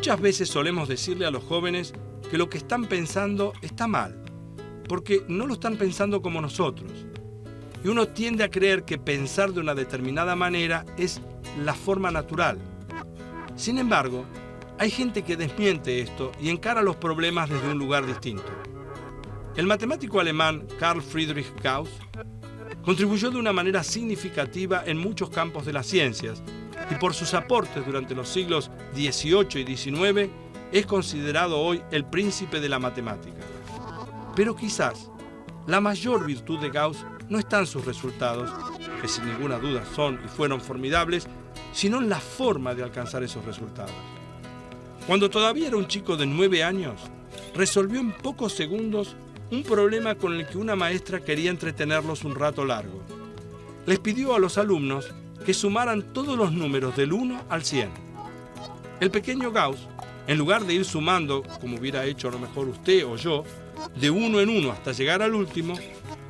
Muchas veces solemos decirle a los jóvenes que lo que están pensando está mal, porque no lo están pensando como nosotros. Y uno tiende a creer que pensar de una determinada manera es la forma natural. Sin embargo, hay gente que desmiente esto y encara los problemas desde un lugar distinto. El matemático alemán Carl Friedrich Gauss contribuyó de una manera significativa en muchos campos de las ciencias y por sus aportes durante los siglos XVIII y XIX es considerado hoy el príncipe de la matemática. Pero quizás la mayor virtud de Gauss no está en sus resultados, que sin ninguna duda son y fueron formidables, sino en la forma de alcanzar esos resultados. Cuando todavía era un chico de 9 años, resolvió en pocos segundos un problema con el que una maestra quería entretenerlos un rato largo. Les pidió a los alumnos que sumaran todos los números del 1 al 100. El pequeño Gauss, en lugar de ir sumando, como hubiera hecho a lo mejor usted o yo, de uno en uno hasta llegar al último,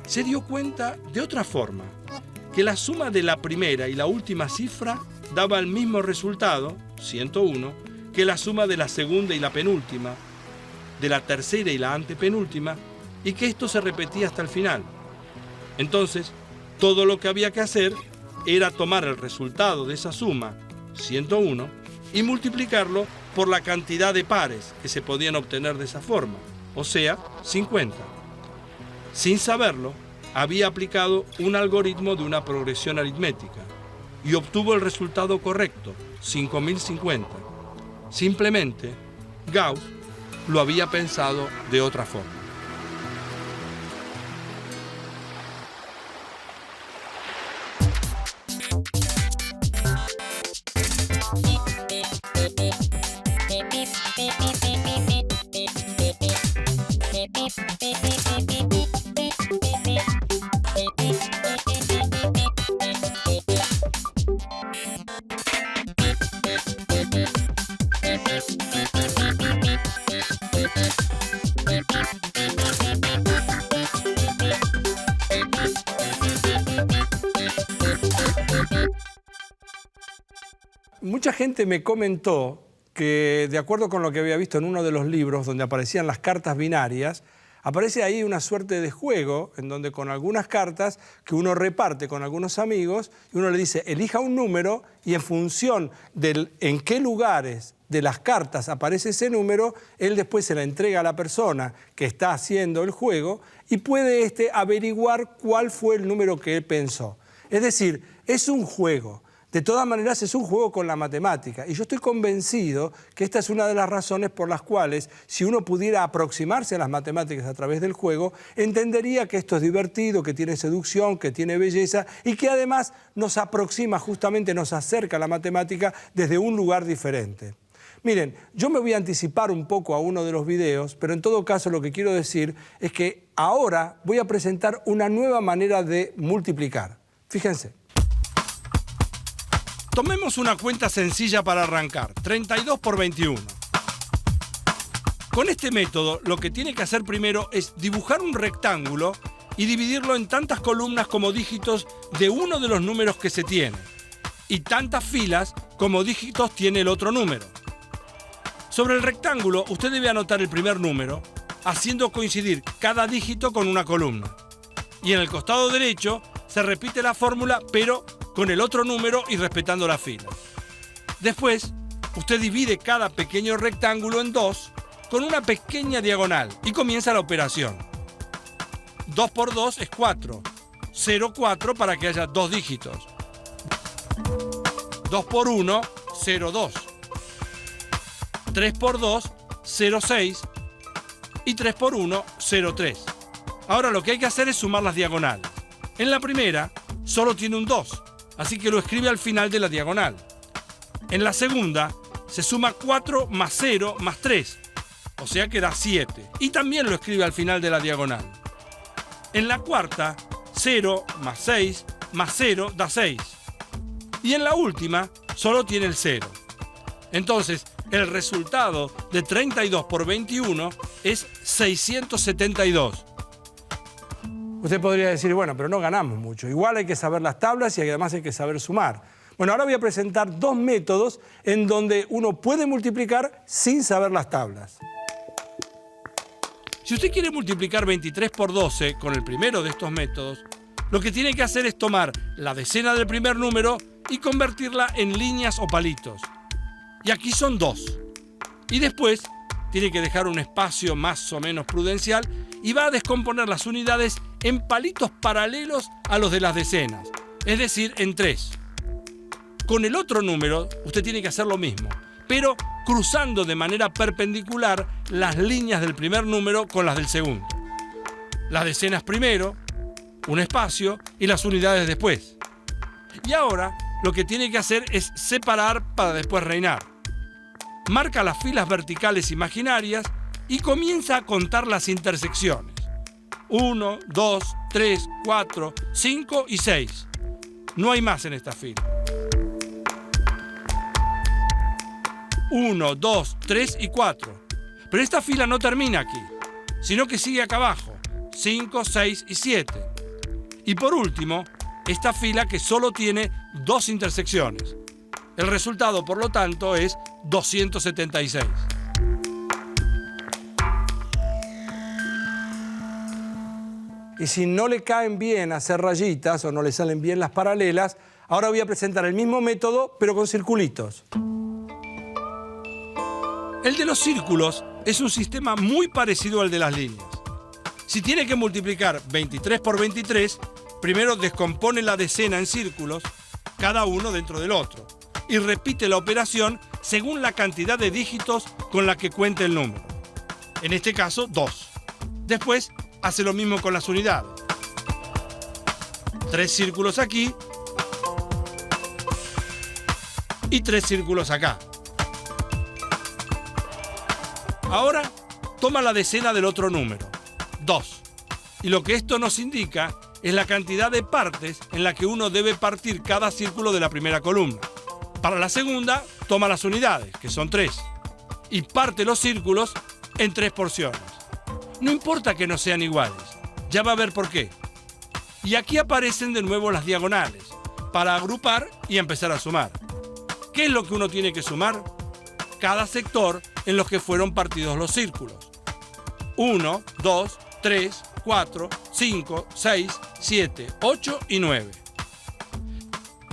se dio cuenta de otra forma, que la suma de la primera y la última cifra daba el mismo resultado, 101, que la suma de la segunda y la penúltima, de la tercera y la antepenúltima, y que esto se repetía hasta el final. Entonces, todo lo que había que hacer era tomar el resultado de esa suma, 101, y multiplicarlo por la cantidad de pares que se podían obtener de esa forma, o sea, 50. Sin saberlo, había aplicado un algoritmo de una progresión aritmética y obtuvo el resultado correcto, 5050. Simplemente, Gauss lo había pensado de otra forma. Mucha gente me comentó que, de acuerdo con lo que había visto en uno de los libros donde aparecían las cartas binarias, aparece ahí una suerte de juego en donde con algunas cartas que uno reparte con algunos amigos y uno le dice, elija un número y en función de en qué lugares de las cartas aparece ese número, él después se la entrega a la persona que está haciendo el juego y puede averiguar cuál fue el número que él pensó. Es decir, es un juego. De todas maneras, es un juego con la matemática. Y yo estoy convencido que esta es una de las razones por las cuales, si uno pudiera aproximarse a las matemáticas a través del juego, entendería que esto es divertido, que tiene seducción, que tiene belleza y que además nos aproxima, justamente nos acerca a la matemática desde un lugar diferente. Miren, yo me voy a anticipar un poco a uno de los videos, pero en todo caso lo que quiero decir es que ahora voy a presentar una nueva manera de multiplicar. Fíjense. Tomemos una cuenta sencilla para arrancar, 32 por 21. Con este método, lo que tiene que hacer primero es dibujar un rectángulo y dividirlo en tantas columnas como dígitos de uno de los números que se tiene, y tantas filas como dígitos tiene el otro número. Sobre el rectángulo, usted debe anotar el primer número, haciendo coincidir cada dígito con una columna. Y en el costado derecho se repite la fórmula, pero con el otro número y respetando la fila. Después, usted divide cada pequeño rectángulo en dos con una pequeña diagonal y comienza la operación. 2 por 2 es 4. 0, 4 para que haya dos dígitos. 2 por 1, 0, 2. 3 por 2, 0, 6. Y 3 por 1, 0, 3. Ahora lo que hay que hacer es sumar las diagonales. En la primera, solo tiene un 2. Así que lo escribe al final de la diagonal. En la segunda, se suma 4 más 0 más 3, o sea que da 7. Y también lo escribe al final de la diagonal. En la cuarta, 0 más 6 más 0 da 6. Y en la última, solo tiene el 0. Entonces, el resultado de 32 por 21 es 672. Usted podría decir, bueno, pero no ganamos mucho. Igual hay que saber las tablas y además hay que saber sumar. Bueno, ahora voy a presentar dos métodos en donde uno puede multiplicar sin saber las tablas. Si usted quiere multiplicar 23 por 12 con el primero de estos métodos, lo que tiene que hacer es tomar la decena del primer número y convertirla en líneas o palitos. Y aquí son 2. Y después tiene que dejar un espacio más o menos prudencial y va a descomponer las unidades en palitos paralelos a los de las decenas, es decir, en 3. Con el otro número usted tiene que hacer lo mismo, pero cruzando de manera perpendicular las líneas del primer número con las del segundo. Las decenas primero, un espacio y las unidades después. Y ahora lo que tiene que hacer es separar para después reinar. Marca las filas verticales imaginarias y comienza a contar las intersecciones. 1, 2, 3, 4, 5 y 6. No hay más en esta fila. 1, 2, 3 y 4. Pero esta fila no termina aquí, sino que sigue acá abajo. 5, 6 y 7. Y por último, esta fila que solo tiene 2 intersecciones. El resultado, por lo tanto, es 276. Y si no le caen bien hacer rayitas o no le salen bien las paralelas, ahora voy a presentar el mismo método, pero con circulitos. El de los círculos es un sistema muy parecido al de las líneas. Si tiene que multiplicar 23 por 23, primero descompone la decena en círculos, cada uno dentro del otro, y repite la operación según la cantidad de dígitos con la que cuenta el número. En este caso, 2. Después, hace lo mismo con las unidades. 3 círculos aquí y 3 círculos acá. Ahora, toma la decena del otro número, 2. Y lo que esto nos indica es la cantidad de partes en la que uno debe partir cada círculo de la primera columna. Para la segunda, toma las unidades, que son 3, y parte los círculos en 3 porciones. No importa que no sean iguales, ya va a ver por qué. Y aquí aparecen de nuevo las diagonales, para agrupar y empezar a sumar. ¿Qué es lo que uno tiene que sumar? Cada sector en los que fueron partidos los círculos. 1, 2, 3, 4, 5, 6, 7, 8 y 9.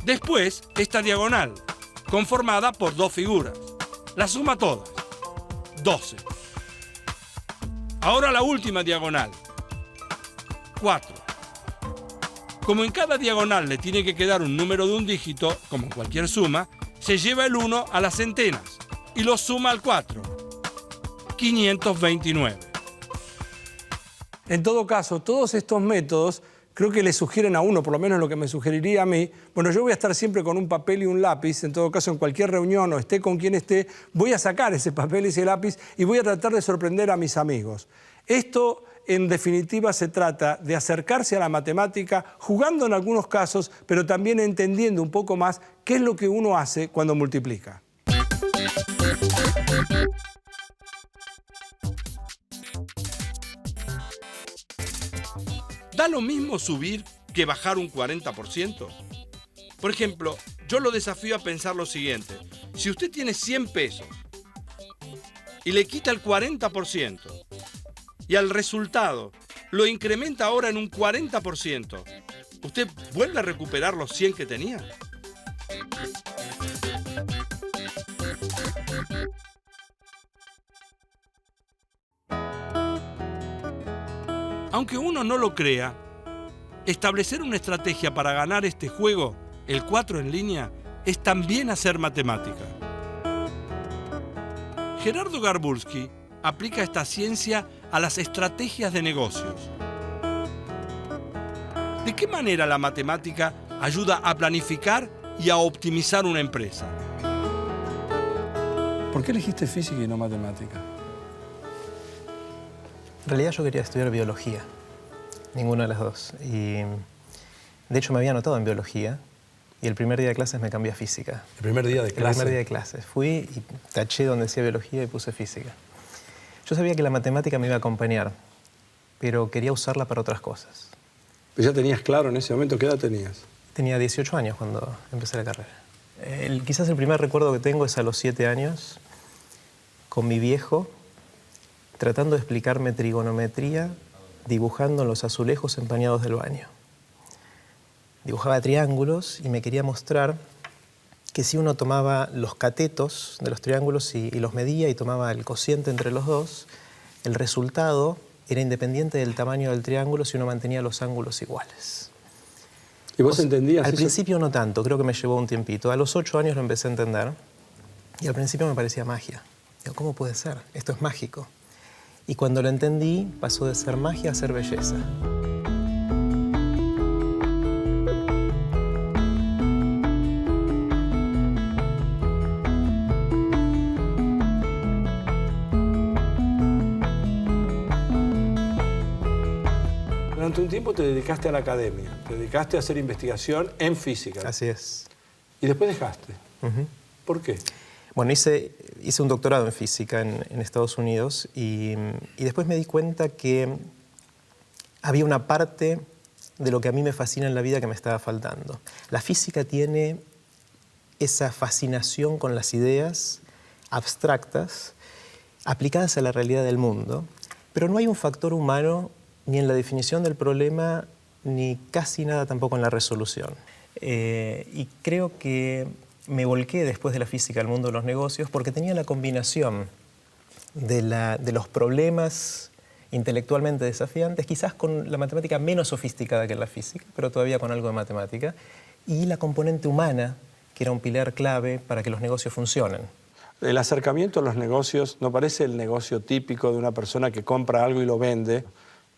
Después, esta diagonal, conformada por 2 figuras. La suma todas. 12. Ahora la última diagonal. 4. Como en cada diagonal le tiene que quedar un número de un dígito, como en cualquier suma, se lleva el 1 a las centenas y lo suma al 4. 529. En todo caso, todos estos métodos creo que le sugieren a uno, por lo menos lo que me sugeriría a mí, bueno, yo voy a estar siempre con un papel y un lápiz, en todo caso en cualquier reunión o esté con quien esté, voy a sacar ese papel y ese lápiz y voy a tratar de sorprender a mis amigos. Esto, en definitiva, se trata de acercarse a la matemática, jugando en algunos casos, pero también entendiendo un poco más qué es lo que uno hace cuando multiplica. ¿Da lo mismo subir que bajar un 40%? Por ejemplo, yo lo desafío a pensar lo siguiente. Si usted tiene 100 pesos y le quita el 40% y al resultado lo incrementa ahora en un 40%, ¿usted vuelve a recuperar los 100 que tenía? Aunque uno no lo crea, establecer una estrategia para ganar este juego, el 4 en línea, es también hacer matemática. Gerardo Garbulski aplica esta ciencia a las estrategias de negocios. ¿De qué manera la matemática ayuda a planificar y a optimizar una empresa? ¿Por qué elegiste física y no matemática? En realidad yo quería estudiar biología, ninguna de las dos. Y de hecho me había anotado en biología y el primer día de clases me cambié a física. ¿El primer día de clases? El primer día de clases. Fui y taché donde decía biología y puse física. Yo sabía que la matemática me iba a acompañar, pero quería usarla para otras cosas. ¿Ya tenías claro en ese momento qué edad tenías? Tenía 18 años cuando empecé la carrera. Quizás el primer recuerdo que tengo es a los 7 años, con mi viejo, tratando de explicarme trigonometría, dibujando en los azulejos empañados del baño. Dibujaba triángulos y me quería mostrar que si uno tomaba los catetos de los triángulos y los medía y tomaba el cociente entre los dos, el resultado era independiente del tamaño del triángulo si uno mantenía los ángulos iguales. ¿Y vos entendías Al eso? principio no tanto, creo que me llevó un tiempito. A los 8 años lo empecé a entender y al principio me parecía magia. Digo, ¿cómo puede ser? Esto es mágico. Y cuando lo entendí, pasó de ser magia a ser belleza. Durante un tiempo te dedicaste a la academia, te dedicaste a hacer investigación en física. Así es. Y después dejaste. ¿Por qué? Bueno, hice un doctorado en física en Estados Unidos y después me di cuenta que había una parte de lo que a mí me fascina en la vida que me estaba faltando. La física tiene esa fascinación con las ideas abstractas aplicadas a la realidad del mundo, pero no hay un factor humano ni en la definición del problema ni casi nada tampoco en la resolución. Y creo que me volqué después de la física al mundo de los negocios porque tenía la combinación de los problemas intelectualmente desafiantes, quizás con la matemática menos sofisticada que la física, pero todavía con algo de matemática, y la componente humana, que era un pilar clave para que los negocios funcionen. El acercamiento a los negocios no parece el negocio típico de una persona que compra algo y lo vende.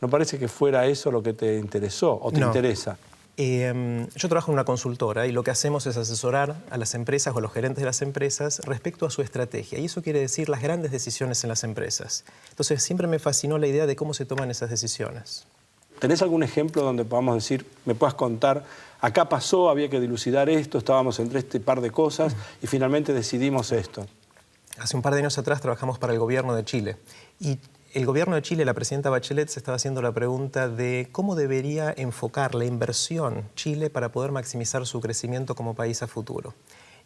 ¿No parece que fuera eso lo que te interesó o te interesa? Yo trabajo en una consultora y lo que hacemos es asesorar a las empresas o a los gerentes de las empresas respecto a su estrategia. Y eso quiere decir las grandes decisiones en las empresas. Entonces siempre me fascinó la idea de cómo se toman esas decisiones. ¿Tenés algún ejemplo donde podamos decir, me puedas contar, acá pasó, había que dilucidar esto, estábamos entre este par de cosas y finalmente decidimos esto? Hace un par de años atrás trabajamos para el gobierno de Chile y el gobierno de Chile, la presidenta Bachelet, se estaba haciendo la pregunta de cómo debería enfocar la inversión Chile para poder maximizar su crecimiento como país a futuro.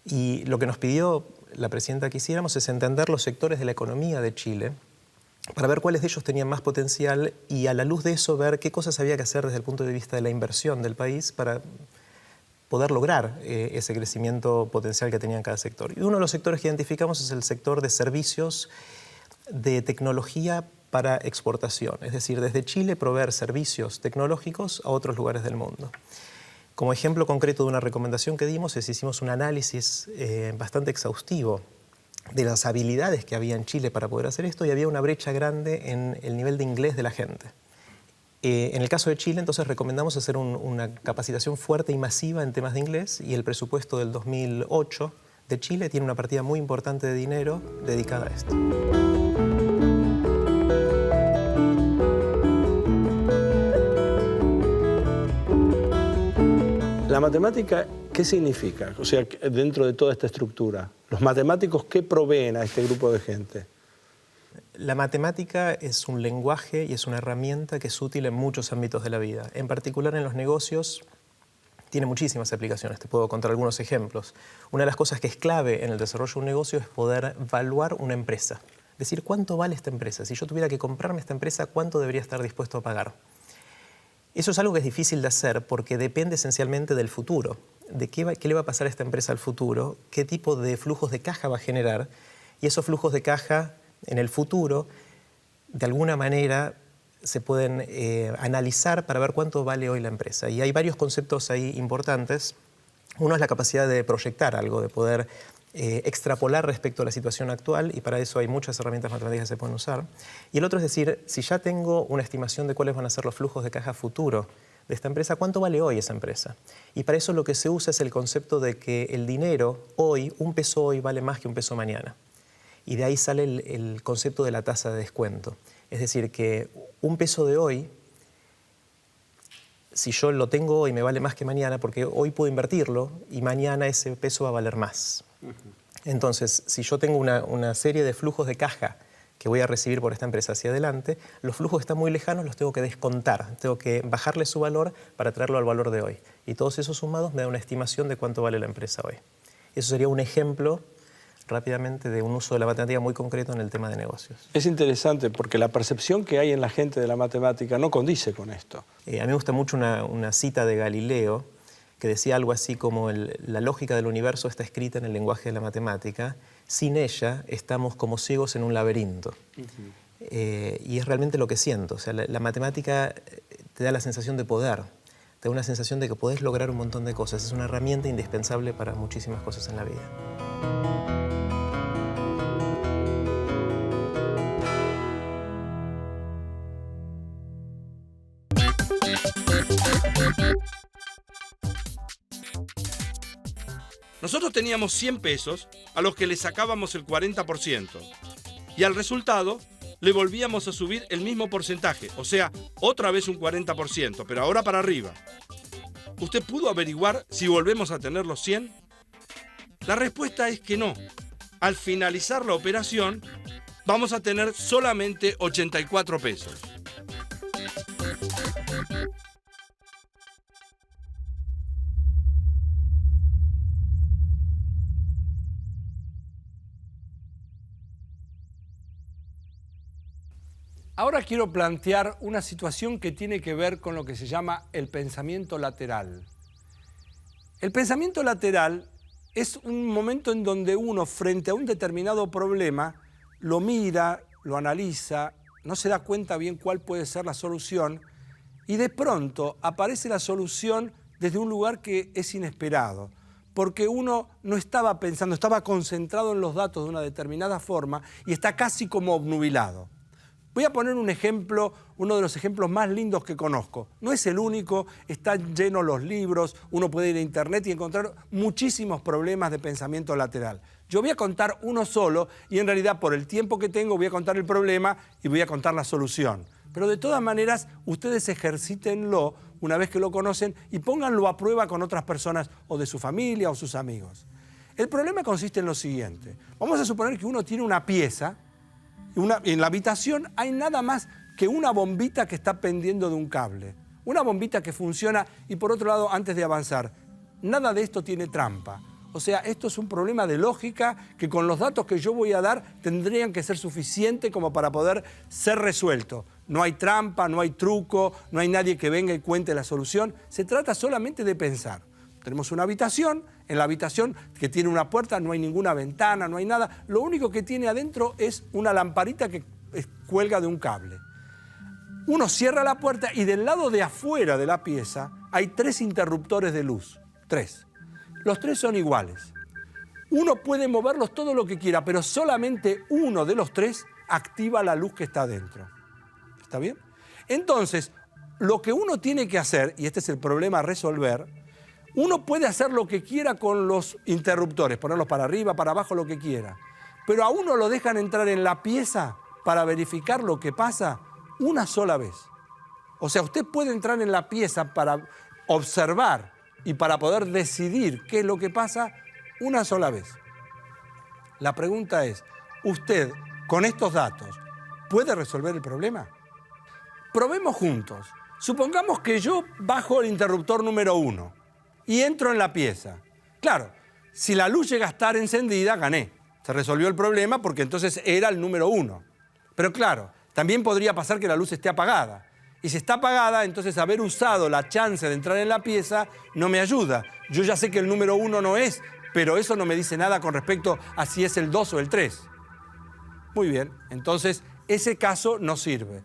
Y lo que nos pidió la presidenta que hiciéramos es entender los sectores de la economía de Chile para ver cuáles de ellos tenían más potencial y a la luz de eso ver qué cosas había que hacer desde el punto de vista de la inversión del país para poder lograr ese crecimiento potencial que tenía en cada sector. Y uno de los sectores que identificamos es el sector de servicios de tecnología para exportación, es decir, desde Chile proveer servicios tecnológicos a otros lugares del mundo. Como ejemplo concreto de una recomendación que dimos es hicimos un análisis bastante exhaustivo de las habilidades que había en Chile para poder hacer esto y había una brecha grande en el nivel de inglés de la gente. En el caso de Chile, entonces, recomendamos hacer una capacitación fuerte y masiva en temas de inglés y el presupuesto del 2008 de Chile tiene una partida muy importante de dinero dedicada a esto. La matemática, ¿qué significa? O sea, dentro de toda esta estructura, ¿los matemáticos qué proveen a este grupo de gente? La matemática es un lenguaje y es una herramienta que es útil en muchos ámbitos de la vida. En particular en los negocios tiene muchísimas aplicaciones. Te puedo contar algunos ejemplos. Una de las cosas que es clave en el desarrollo de un negocio es poder evaluar una empresa. Decir, ¿cuánto vale esta empresa? Si yo tuviera que comprarme esta empresa, ¿cuánto debería estar dispuesto a pagar? Eso es algo que es difícil de hacer porque depende esencialmente del futuro. De qué le va a pasar a esta empresa al futuro, qué tipo de flujos de caja va a generar. Y esos flujos de caja en el futuro, de alguna manera, se pueden analizar para ver cuánto vale hoy la empresa. Y hay varios conceptos ahí importantes. Uno es la capacidad de proyectar algo, de poder extrapolar respecto a la situación actual, y para eso hay muchas herramientas matemáticas que se pueden usar. Y el otro es decir, si ya tengo una estimación de cuáles van a ser los flujos de caja futuro de esta empresa, ¿cuánto vale hoy esa empresa? Y para eso lo que se usa es el concepto de que el dinero hoy, un peso hoy vale más que un peso mañana. Y de ahí sale el concepto de la tasa de descuento. Es decir, que un peso de hoy, si yo lo tengo hoy, me vale más que mañana, porque hoy puedo invertirlo y mañana ese peso va a valer más. Entonces, si yo tengo una serie de flujos de caja que voy a recibir por esta empresa hacia adelante, los flujos que están muy lejanos los tengo que descontar, tengo que bajarle su valor para traerlo al valor de hoy. Y todos esos sumados me dan una estimación de cuánto vale la empresa hoy. Eso sería un ejemplo rápidamente de un uso de la matemática muy concreto en el tema de negocios. Es interesante porque la percepción que hay en la gente de la matemática no condice con esto. A mí me gusta mucho una cita de Galileo que decía algo así como la lógica del universo está escrita en el lenguaje de la matemática. Sin ella estamos como ciegos en un laberinto. Y es realmente lo que siento. O sea, la matemática te da la sensación de poder, te da una sensación de que podés lograr un montón de cosas. Es una herramienta indispensable para muchísimas cosas en la vida. Nosotros teníamos 100 pesos a los que le sacábamos el 40% y al resultado le volvíamos a subir el mismo porcentaje, o sea, otra vez un 40%, pero ahora para arriba. ¿Usted pudo averiguar si volvemos a tener los 100? La respuesta es que no. Al finalizar la operación, vamos a tener solamente 84 pesos. Ahora quiero plantear una situación que tiene que ver con lo que se llama el pensamiento lateral. El pensamiento lateral es un momento en donde uno, frente a un determinado problema, lo mira, lo analiza, no se da cuenta bien cuál puede ser la solución y de pronto aparece la solución desde un lugar que es inesperado, porque uno no estaba pensando, estaba concentrado en los datos de una determinada forma y está casi como obnubilado. Voy a poner un ejemplo, uno de los ejemplos más lindos que conozco. No es el único, están llenos los libros, uno puede ir a internet y encontrar muchísimos problemas de pensamiento lateral. Yo voy a contar uno solo y en realidad por el tiempo que tengo voy a contar el problema y voy a contar la solución. Pero de todas maneras, ustedes ejercítenlo una vez que lo conocen y pónganlo a prueba con otras personas o de su familia o sus amigos. El problema consiste en lo siguiente. Vamos a suponer que uno tiene una pieza. En la habitación hay nada más que una bombita que está pendiendo de un cable. Una bombita que funciona y por otro lado, antes de avanzar, nada de esto tiene trampa. O sea, esto es un problema de lógica que con los datos que yo voy a dar tendrían que ser suficientes como para poder ser resuelto. No hay trampa, no hay truco, no hay nadie que venga y cuente la solución. Se trata solamente de pensar. Tenemos una habitación, en la habitación que tiene una puerta, no hay ninguna ventana, no hay nada. Lo único que tiene adentro es una lamparita que cuelga de un cable. Uno cierra la puerta y del lado de afuera de la pieza hay 3 interruptores de luz. 3. Los 3 son iguales. Uno puede moverlos todo lo que quiera, pero solamente uno de los 3 activa la luz que está adentro. ¿Está bien? Entonces, lo que uno tiene que hacer, y este es el problema a resolver, uno puede hacer lo que quiera con los interruptores, ponerlos para arriba, para abajo, lo que quiera. Pero a uno lo dejan entrar en la pieza para verificar lo que pasa una sola vez. O sea, usted puede entrar en la pieza para observar y para poder decidir qué es lo que pasa una sola vez. La pregunta es, ¿usted con estos datos puede resolver el problema? Probemos juntos. Supongamos que yo bajo el interruptor número 1. Y entro en la pieza. Claro, si la luz llega a estar encendida, gané. Se resolvió el problema porque entonces era el número 1. Pero claro, también podría pasar que la luz esté apagada. Y si está apagada, entonces haber usado la chance de entrar en la pieza no me ayuda. Yo ya sé que el número 1 no es, pero eso no me dice nada con respecto a si es el 2 o el 3. Muy bien, entonces ese caso no sirve.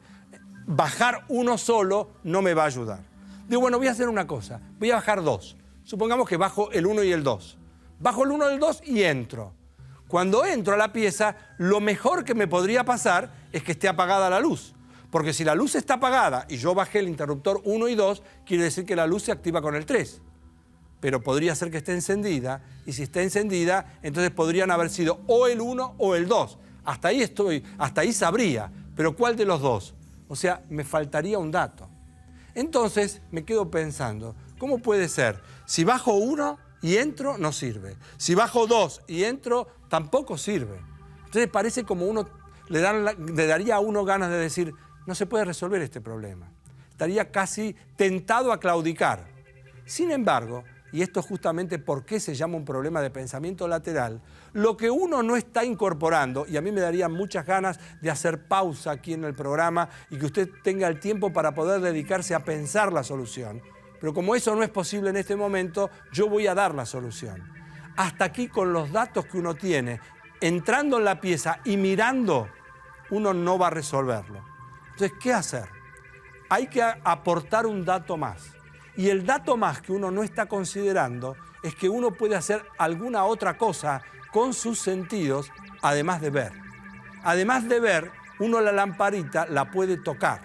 Bajar uno solo no me va a ayudar. Digo, bueno, voy a hacer una cosa. Voy a bajar 2. Supongamos que bajo el 1 y el 2. Bajo el 1 y el 2 y entro. Cuando entro a la pieza, lo mejor que me podría pasar es que esté apagada la luz. Porque si la luz está apagada y yo bajé el interruptor 1 y 2, quiere decir que la luz se activa con el 3. Pero podría ser que esté encendida, y si está encendida, entonces podrían haber sido o el 1 o el 2. Hasta ahí sabría, pero ¿cuál de los dos? O sea, me faltaría un dato. Entonces me quedo pensando, ¿cómo puede ser? Si bajo 1 y entro, no sirve. Si bajo 2 y entro, tampoco sirve. Entonces parece como le daría a uno ganas de decir, no se puede resolver este problema. Estaría casi tentado a claudicar. Sin embargo, y esto es justamente por qué se llama un problema de pensamiento lateral, lo que uno no está incorporando, y a mí me daría muchas ganas de hacer pausa aquí en el programa y que usted tenga el tiempo para poder dedicarse a pensar la solución. Pero como eso no es posible en este momento, yo voy a dar la solución. Hasta aquí con los datos que uno tiene, entrando en la pieza y mirando, uno no va a resolverlo. Entonces, ¿qué hacer? Hay que aportar un dato más. Y el dato más que uno no está considerando es que uno puede hacer alguna otra cosa con sus sentidos, además de ver. Además de ver, uno la lamparita la puede tocar.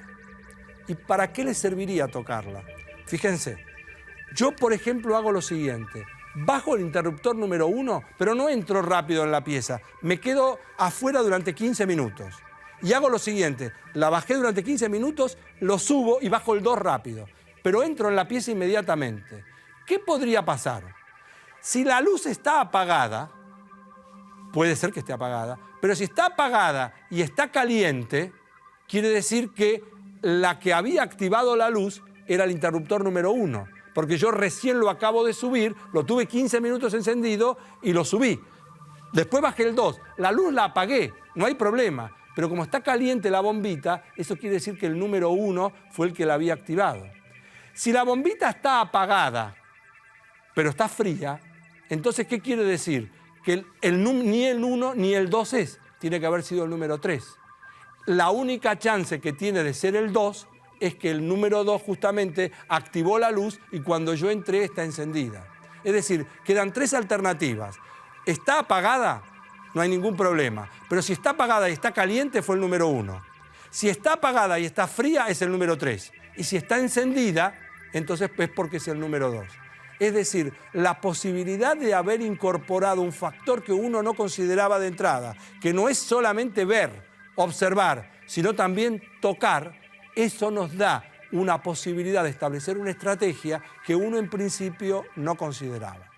¿Y para qué le serviría tocarla? Fíjense, yo por ejemplo hago lo siguiente. Bajo el interruptor número 1, pero no entro rápido en la pieza. Me quedo afuera durante 15 minutos. Y hago lo siguiente, la bajé durante 15 minutos, lo subo y bajo el 2 rápido. Pero entro en la pieza inmediatamente. ¿Qué podría pasar? Si la luz está apagada, puede ser que esté apagada, pero si está apagada y está caliente, quiere decir que la que había activado la luz era el interruptor número 1, porque yo recién lo acabo de subir, lo tuve 15 minutos encendido y lo subí. Después bajé el 2, la luz la apagué, no hay problema, pero como está caliente la bombita, eso quiere decir que el número 1 fue el que la había activado. Si la bombita está apagada, pero está fría, entonces, ¿qué quiere decir? Que ni el 1 ni el 2 es, tiene que haber sido el número 3. La única chance que tiene de ser el 2 es que el número 2 justamente activó la luz y cuando yo entré está encendida. Es decir, quedan 3 alternativas. ¿Está apagada? No hay ningún problema. Pero si está apagada y está caliente, fue el número 1. Si está apagada y está fría, es el número 3. Y si está encendida, entonces es porque es el número 2. Es decir, la posibilidad de haber incorporado un factor que uno no consideraba de entrada, que no es solamente ver, observar, sino también tocar, eso nos da una posibilidad de establecer una estrategia que uno en principio no consideraba.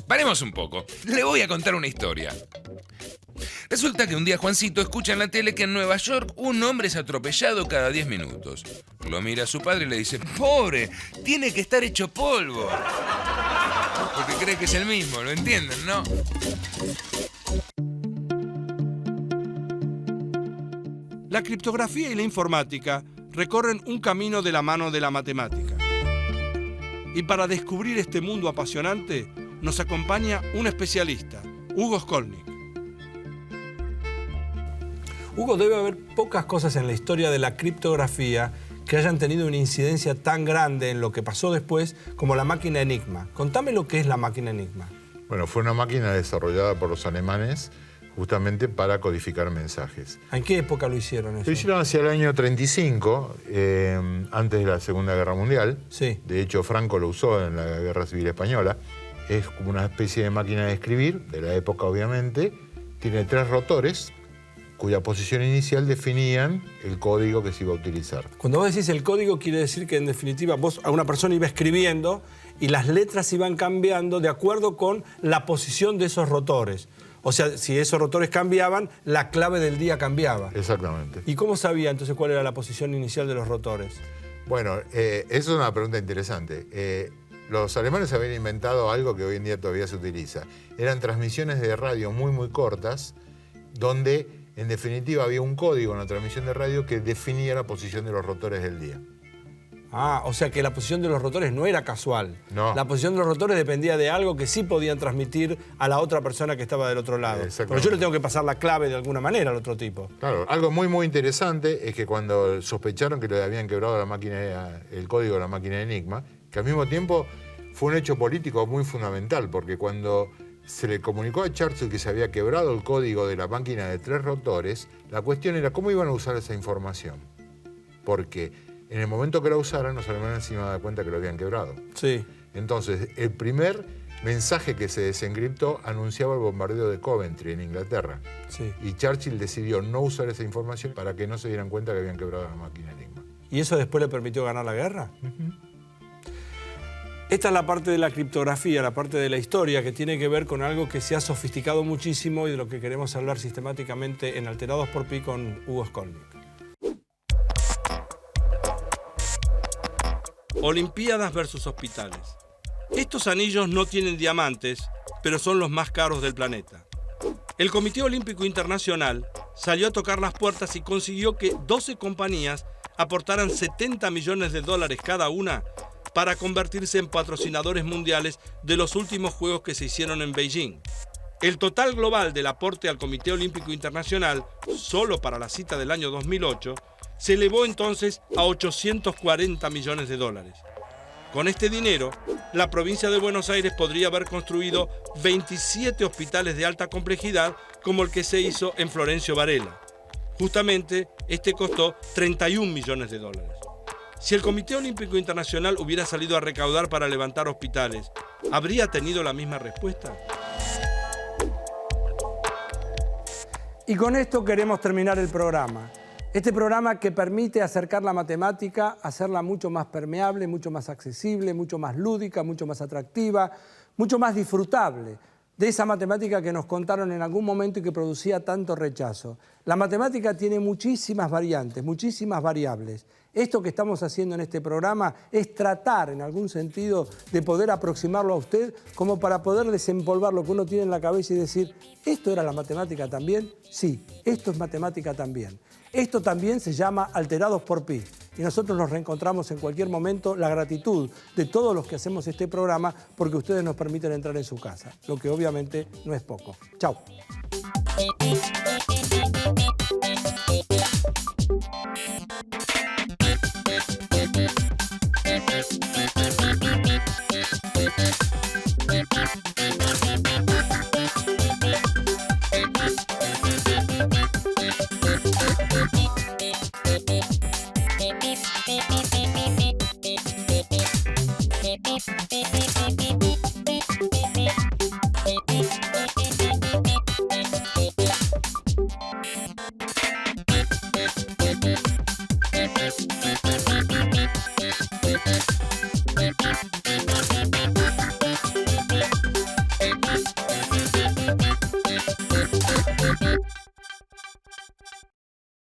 Paremos un poco. Le voy a contar una historia. Resulta que un día Juancito escucha en la tele que en Nueva York un hombre es atropellado cada 10 minutos. Lo mira a su padre y le dice, ¡pobre! Tiene que estar hecho polvo. Porque cree que es el mismo, ¿lo entienden, no? La criptografía y la informática recorren un camino de la mano de la matemática. Y para descubrir este mundo apasionante, nos acompaña un especialista, Hugo Skolnick. Hugo, debe haber pocas cosas en la historia de la criptografía que hayan tenido una incidencia tan grande en lo que pasó después como la máquina Enigma. Contame lo que es la máquina Enigma. Bueno, fue una máquina desarrollada por los alemanes justamente para codificar mensajes. ¿En qué época lo hicieron eso? Lo hicieron hacia el año 35, antes de la Segunda Guerra Mundial. Sí. De hecho, Franco lo usó en la Guerra Civil Española. Es como una especie de máquina de escribir, de la época obviamente. Tiene 3 rotores, cuya posición inicial definían el código que se iba a utilizar. Cuando vos decís el código, quiere decir que en definitiva vos a una persona iba escribiendo y las letras iban cambiando de acuerdo con la posición de esos rotores. O sea, si esos rotores cambiaban, la clave del día cambiaba. Exactamente. ¿Y cómo sabía entonces cuál era la posición inicial de los rotores? Bueno, esa es una pregunta interesante. Los alemanes habían inventado algo que hoy en día todavía se utiliza. Eran transmisiones de radio muy, muy cortas, donde en definitiva había un código en la transmisión de radio que definía la posición de los rotores del día. Ah, o sea que la posición de los rotores no era casual. No. La posición de los rotores dependía de algo que sí podían transmitir a la otra persona que estaba del otro lado. Pero yo le tengo que pasar la clave de alguna manera al otro tipo. Claro, algo muy, muy interesante es que cuando sospecharon que le habían quebrado la máquina, el código de la máquina de Enigma, que al mismo tiempo fue un hecho político muy fundamental, porque cuando se le comunicó a Churchill que se había quebrado el código de la máquina de 3 rotores, la cuestión era cómo iban a usar esa información. Porque en el momento que la usaran, los alemanes se iban a dar cuenta que lo habían quebrado. Sí. Entonces, el primer mensaje que se desencriptó anunciaba el bombardeo de Coventry, en Inglaterra. Sí. Y Churchill decidió no usar esa información para que no se dieran cuenta que habían quebrado la máquina Enigma. ¿Y eso después le permitió ganar la guerra? Esta es la parte de la criptografía, la parte de la historia, que tiene que ver con algo que se ha sofisticado muchísimo y de lo que queremos hablar sistemáticamente en Alterados por Pi con Hugo Skolnick. Olimpiadas versus hospitales. Estos anillos no tienen diamantes, pero son los más caros del planeta. El Comité Olímpico Internacional salió a tocar las puertas y consiguió que 12 compañías aportaran 70 millones de dólares cada una para convertirse en patrocinadores mundiales de los últimos Juegos que se hicieron en Beijing. El total global del aporte al Comité Olímpico Internacional, solo para la cita del año 2008, se elevó entonces a 840 millones de dólares. Con este dinero, la provincia de Buenos Aires podría haber construido 27 hospitales de alta complejidad como el que se hizo en Florencio Varela. Justamente, este costó 31 millones de dólares. Si el Comité Olímpico Internacional hubiera salido a recaudar para levantar hospitales, ¿habría tenido la misma respuesta? Y con esto queremos terminar el programa. Este programa que permite acercar la matemática, hacerla mucho más permeable, mucho más accesible, mucho más lúdica, mucho más atractiva, mucho más disfrutable de esa matemática que nos contaron en algún momento y que producía tanto rechazo. La matemática tiene muchísimas variantes, muchísimas variables. Esto que estamos haciendo en este programa es tratar, en algún sentido, de poder aproximarlo a usted como para poder desempolvar lo que uno tiene en la cabeza y decir, ¿esto era la matemática también? Sí, esto es matemática también. Esto también se llama alterados por pi. Y nosotros nos reencontramos en cualquier momento. La gratitud de todos los que hacemos este programa porque ustedes nos permiten entrar en su casa, lo que obviamente no es poco. Chau.